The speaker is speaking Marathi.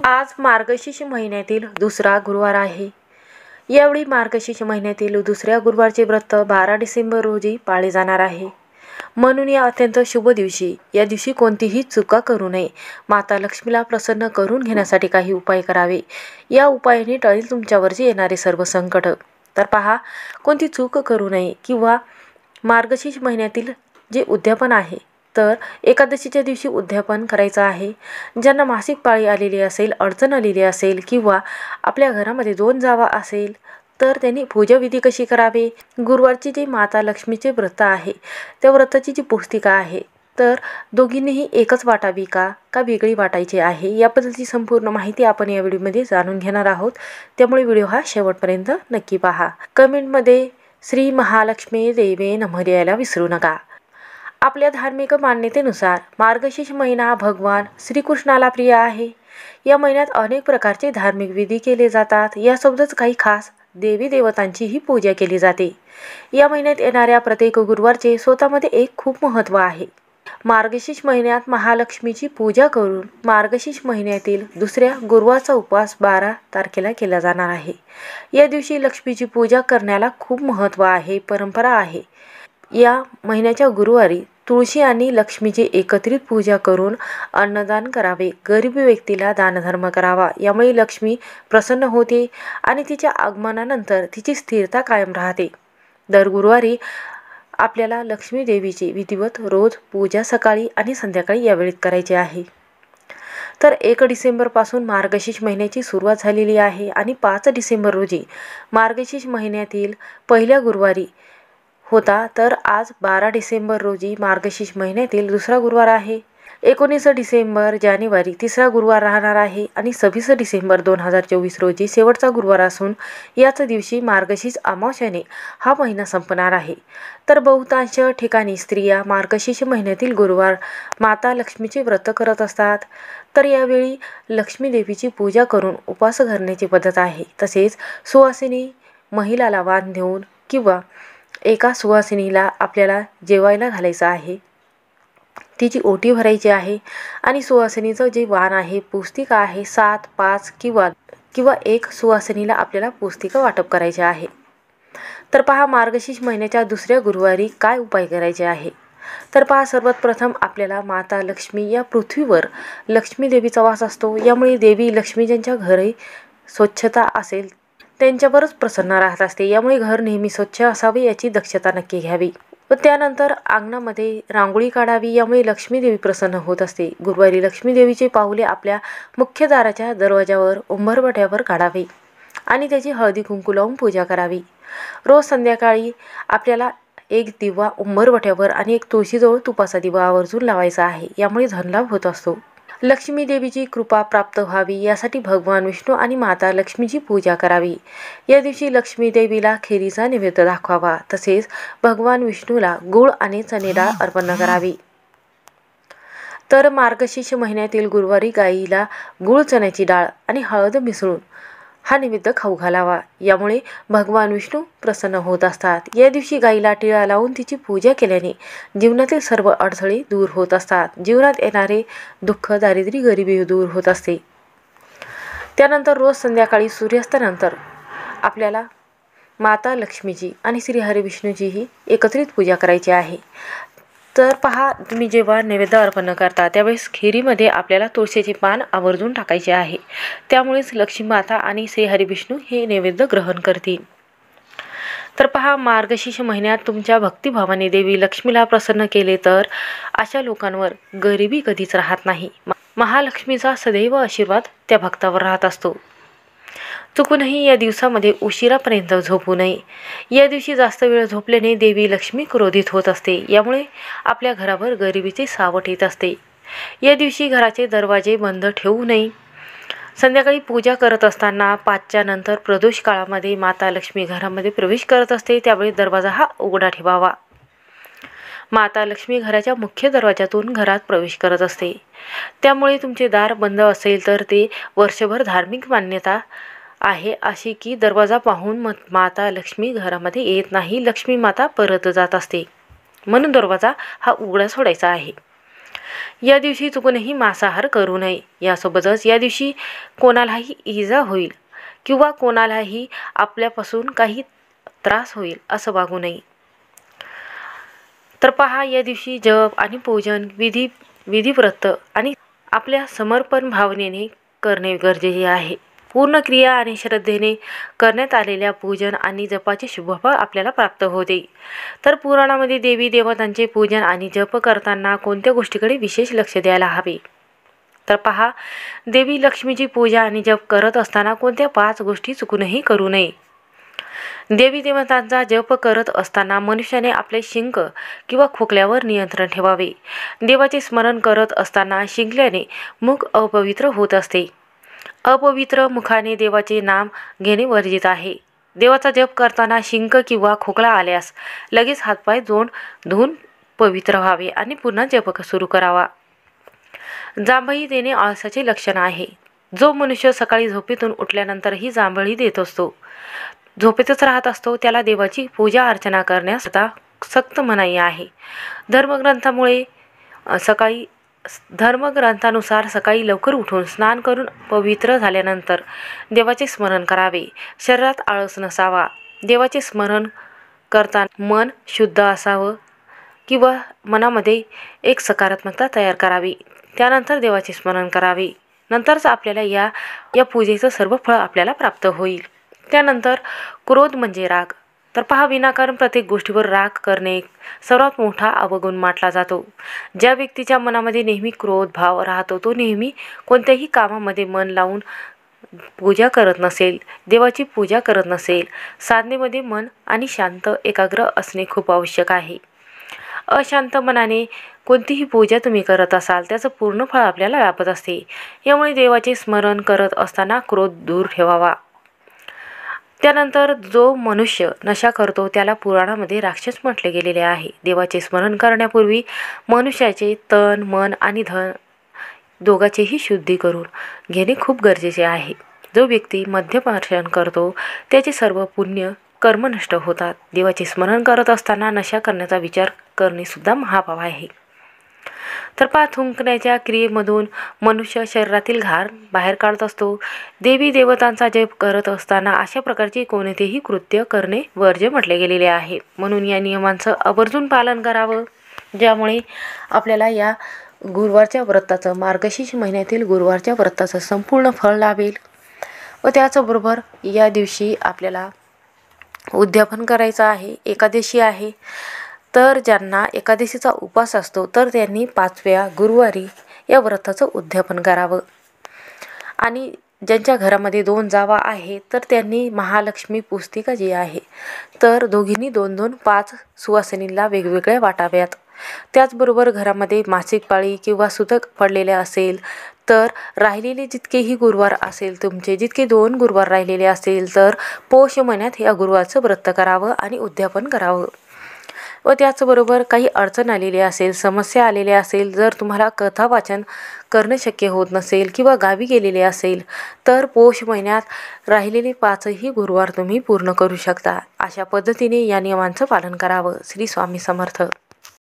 आज मार्गशीर्ष महिन्यातील दुसरा गुरुवार आहे. यावेळी मार्गशीर्ष महिन्यातील दुसऱ्या गुरुवारचे व्रत 12 डिसेंबर रोजी पाळले जाणार आहे. म्हणून या अत्यंत शुभ दिवशी या दिवशी कोणतीही चुका करू नये. माता लक्ष्मीला प्रसन्न करून घेण्यासाठी काही उपाय करावे. या उपायाने टळेल तुमच्यावरचे येणारे सर्व संकट. तर पहा, कोणती चूक करू नये किंवा मार्गशीर्ष महिन्यातील जे उद्यापन आहे, तर एकादशीच्या दिवशी उद्यापन करायचं आहे. ज्यांना मासिक पाळी आलेली असेल, अडचण आलेली असेल किंवा आपल्या घरामध्ये 2 जावा असेल, तर त्यांनी पूजाविधी कशी करावे. गुरुवारची जी माता लक्ष्मीचे व्रत आहे, त्या व्रताची जी पुस्तिका आहे, तर दोघींनीही एकच वाटावी का वेगळी वाटायची आहे, याबद्दलची संपूर्ण माहिती आपण या व्हिडिओमध्ये जाणून घेणार आहोत. त्यामुळे व्हिडिओ हा शेवटपर्यंत नक्की पहा. कमेंटमध्ये श्री महालक्ष्मी देवे नमः द्यायला विसरू नका. आपल्या धार्मिक मान्यतेनुसार मार्गशीर्ष महिना भगवान श्रीकृष्णाला प्रिय आहे. या महिन्यात अनेक प्रकारचे धार्मिक विधी केले जातात. यासोबतच काही खास देवी देवतांचीही पूजा केली जाते. या महिन्यात येणाऱ्या प्रत्येक गुरुवारचे स्वतःमध्ये एक खूप महत्त्व आहे. मार्गशीर्ष महिन्यात महालक्ष्मीची पूजा करून मार्गशीर्ष महिन्यातील दुसऱ्या गुरुवारचा उपवास 12 तारखेला केला जाणार आहे. या दिवशी लक्ष्मीची पूजा करण्याला खूप महत्त्व आहे, परंपरा आहे. या महिन्याच्या गुरुवारी तुळशी आणि लक्ष्मीची एकत्रित पूजा करून अन्नदान करावे. गरीब व्यक्तीला दानधर्म करावा. यामुळे लक्ष्मी प्रसन्न होते आणि तिच्या आगमनानंतर तिची स्थिरता कायम राहते. दर गुरुवारी आपल्याला लक्ष्मी देवीची विधिवत रोज पूजा सकाळी आणि संध्याकाळी या वेळेत करायची आहे. तर 1 डिसेंबरपासून मार्गशीर्ष महिन्याची सुरुवात झालेली आहे आणि 5 डिसेंबर रोजी मार्गशीर्ष महिन्यातील पहिल्या गुरुवारी होता. तर आज 12 डिसेंबर रोजी मार्गशीर्ष महिन्यातील दुसरा गुरुवार आहे. 19 डिसेंबर जानेवारी तिसरा गुरुवार राहणार आहे आणि 26 डिसेंबर 2024 रोजी शेवटचा गुरुवार असून याच दिवशी मार्गशीर्ष अमावस्येने हा महिना संपणार आहे. तर बहुतांश ठिकाणी स्त्रिया मार्गशीर्ष महिन्यातील गुरुवार माता लक्ष्मीचे व्रत करत असतात. तर यावेळी लक्ष्मी देवीची पूजा करून उपवास करण्याची पद्धत आहे. तसेच सुवासिनी महिलाला वाण देऊन किंवा एका सुवासिनीला आपल्याला जेवायला घालायचं आहे, तिची ओटी भरायची आहे आणि सुवासिनीचं जे वाण आहे, पुस्तिका आहे, 7, 5 किंवा 1 सुवासिनीला आपल्याला पुस्तिका वाटप करायचे आहे. तर पहा, मार्गशीर्ष महिन्याच्या दुसऱ्या गुरुवारी काय उपाय करायचे आहे. तर पहा, सर्वात प्रथम आपल्याला माता लक्ष्मी या पृथ्वीवर लक्ष्मी देवीचा वास असतो. यामुळे देवी लक्ष्मी ज्यांच्या घरी स्वच्छता असेल त्यांच्यावरच प्रसन्न राहत असते. यामुळे घर नेहमी स्वच्छ असावे याची दक्षता नक्की घ्यावी व त्यानंतर अंगणामध्ये रांगोळी काढावी. यामुळे लक्ष्मी देवी प्रसन्न होत असते. गुरुवारी लक्ष्मी देवीचे पाऊले आपल्या मुख्य दाराच्या दरवाजावर उंबरवट्यावर काढावे आणि त्याची हळदी कुंकू लावून पूजा करावी. रोज संध्याकाळी आपल्याला 1 दिवा उंबरवट्यावर आणि 1 तुळशीजवळ तुपाचा दिवा आवर्जून लावायचा आहे. यामुळे धनलाभ होत असतो. लक्ष्मी देवीची कृपा प्राप्त व्हावी यासाठी भगवान विष्णू आणि माता लक्ष्मीची पूजा करावी. या दिवशी लक्ष्मी देवीला खिरीचा नैवेद्य दाखवावा. तसेच भगवान विष्णूला गूळ आणि चणे डाळ अर्पण करावी. तर मार्गशीर्ष महिन्यातील गुरुवारी गाईला गूळ, चण्याची डाळ आणि हळद मिसळून हा नैवेद्य खाऊ घालावा. यामुळे भगवान विष्णू प्रसन्न होत असतात. या दिवशी गाईला टिळा लावून तिची पूजा केल्याने जीवनातील सर्व अडथळे दूर होत असतात. जीवनात येणारे दुःख, दारिद्र्य, गरिबी दूर होत असते. त्यानंतर रोज संध्याकाळी सूर्यास्तानंतर आपल्याला माता लक्ष्मीची आणि श्री हरिविष्णूचीही एकत्रित पूजा करायची आहे. तर पहा, तुम्ही जेव्हा नैवेद्य अर्पण करता त्यावेळेस खिरीमध्ये आपल्याला तुळशीचे पान आवर्जून टाकायचे आहे. त्यामुळेच लक्ष्मी माता आणि श्री हरिविष्णू हे नैवेद्य ग्रहण करतील. तर पहा, मार्गशीर्ष महिन्यात तुमच्या भक्तिभावाने देवी लक्ष्मीला प्रसन्न केले तर अशा लोकांवर गरिबी कधीच राहत नाही. महालक्ष्मीचा सदैव आशीर्वाद त्या भक्तावर राहत असतो. चुकूनही या दिवसामध्ये उशिरापर्यंत झोपू नये. या दिवशी जास्त वेळ झोपल्याने देवी लक्ष्मी क्रोधित होत असते. यामुळे आपल्या घरावर गरिबीचे सावट येत असते. या दिवशी घराचे दरवाजे बंद ठेवू नये. संध्याकाळी पूजा करत असताना 5च्या नंतर प्रदोष काळामध्ये माता लक्ष्मी घरामध्ये प्रवेश करत असते. त्यावेळी दरवाजा हा उघडा ठेवावा. माता लक्ष्मी घराच्या मुख्य दरवाजातून घरात प्रवेश करत असते. त्यामुळे तुमचे दार बंद असेल तर ते वर्षभर धार्मिक मान्यता आहे अशी की दरवाजा पाहून माता लक्ष्मी घरामध्ये येत नाही, लक्ष्मी माता परत जात असते. म्हणून दरवाजा हा उघडा सोडायचा आहे. या दिवशी चुकूनही मांसाहार करू नये. यासोबतच या दिवशी कोणालाही इजा होईल किंवा कोणालाही आपल्यापासून काही त्रास होईल असं वागू नये. तर पहा, या दिवशी जप आणि पूजन विधिव्रत आणि आपल्या समर्पण भावनेने करणे गरजेचे आहे. पूर्ण क्रिया आणि श्रद्धेने करण्यात आलेल्या पूजन आणि जपाचे शुभफळ आपल्याला प्राप्त होते. तर पुराणामध्ये देवी देवतांचे पूजन आणि जप करताना कोणत्या गोष्टीकडे विशेष लक्ष द्यायला हवे? तर पहा, देवी लक्ष्मीची पूजा आणि जप करत असताना कोणत्या 5 गोष्टी चुकूनही करू नये. देवी देवतांचा जप करत असताना मनुष्याने आपले शिंक किंवा खोकल्यावर नियंत्रण ठेवावे. देवाचे स्मरण करत असताना शिंकल्याने मुख अपवित्र होत असते. अपवित्र मुखाने देवाचे नाम घेणे वर्जित आहे. देवाचा जप करताना शिंक किंवा खोकला आल्यास लगेच हातपाय धुवून पवित्र व्हावे आणि पुन्हा जप सुरू करावा. जांभई देणे आळसाचे लक्षण आहे. जो मनुष्य सकाळी झोपेतून उठल्यानंतरही जांभळी देत असतो, झोपेतच राहत असतो, त्याला देवाची पूजा अर्चना करण्यास सक्त मनाई आहे. धर्मग्रंथानुसार सकाळी लवकर उठून स्नान करून पवित्र झाल्यानंतर देवाचे स्मरण करावे. शरीरात आळस नसावा. देवाचे स्मरण करताना मन शुद्ध असावं किंवा मनामध्ये एक सकारात्मकता तयार करावी. त्यानंतर देवाचे स्मरण करावे. नंतरच आपल्याला या पूजेचं सर्व फळ आपल्याला प्राप्त होईल. त्यानंतर क्रोध म्हणजे राग. तर पहा, विनाकारण प्रत्येक गोष्टीवर राग करणे सर्वात मोठा अवगुण मानला जातो. ज्या व्यक्तीच्या मनामध्ये नेहमी क्रोध भाव राहतो, तो नेहमी कोणत्याही कामामध्ये मन लावून पूजा करत नसेल, देवाची पूजा करत नसेल. साधनेमध्ये मन आणि शांत एकाग्र असणे खूप आवश्यक आहे. अशांत मनाने कोणतीही पूजा तुम्ही करत असाल, त्याचं पूर्ण फळ आपल्याला लाभत असते. यामुळे देवाचे स्मरण करत असताना क्रोध दूर ठेवावा. त्यानंतर जो मनुष्य नशा करतो त्याला पुराणामध्ये राक्षस म्हटले गेलेले आहे. देवाचे स्मरण करण्यापूर्वी मनुष्याचे तन मन आणि धन दोघांचेही शुद्धी करून घेणे खूप गरजेचे आहे. जो व्यक्ती मद्यपान करतो त्याचे सर्व पुण्य कर्म नष्ट होतात. देवाचे स्मरण करत असताना नशा करण्याचा विचार करणे सुद्धा महापाप आहे. तर पहा, थुंकण्याच्या क्रियेमधून मनुष्य शरीरातील घाण बाहेर काढत असतो. देवी देवतांचा जप करत असताना अशा प्रकारचे कोणतेही कृत्य करणे वर्ज्य म्हटले गेलेले आहे. म्हणून या नियमांचं आवर्जून पालन करावं, ज्यामुळे आपल्याला या गुरुवारच्या व्रताचं, मार्गशीर्ष महिन्यातील गुरुवारच्या व्रताचं संपूर्ण फळ लाभेल. व त्याचबरोबर या दिवशी आपल्याला उद्यापन करायचं आहे. एकादशी आहे. तर ज्यांना एकादशीचा उपवास असतो तर त्यांनी 5व्या गुरुवारी या व्रताचं उद्यापन करावं. आणि ज्यांच्या घरामध्ये 2 जावा आहे तर त्यांनी महालक्ष्मी पुस्तिका जी आहे तर दोघींनी 2-2 5 सुवासिनींना वेगवेगळ्या वाटाव्यात. त्याचबरोबर घरामध्ये मासिक पाळी किंवा सुतक पडलेले असेल तर राहिलेले जितकेही गुरुवार असेल, तुमचे जितके 2 गुरुवार राहिलेले असेल तर पौष महिन्यात या गुरुवारचं व्रत करावं आणि उद्यापन करावं. व त्याचबरोबर काही अडचण आलेली असेल, समस्या आलेल्या असेल, जर तुम्हाला कथा वाचन करणं शक्य होत नसेल किंवा गावी गेलेले असेल तर पौष महिन्यात राहिलेले 5ही गुरुवार तुम्ही पूर्ण करू शकता. अशा पद्धतीने या नियमांचं पालन करावं. श्री स्वामी समर्थ.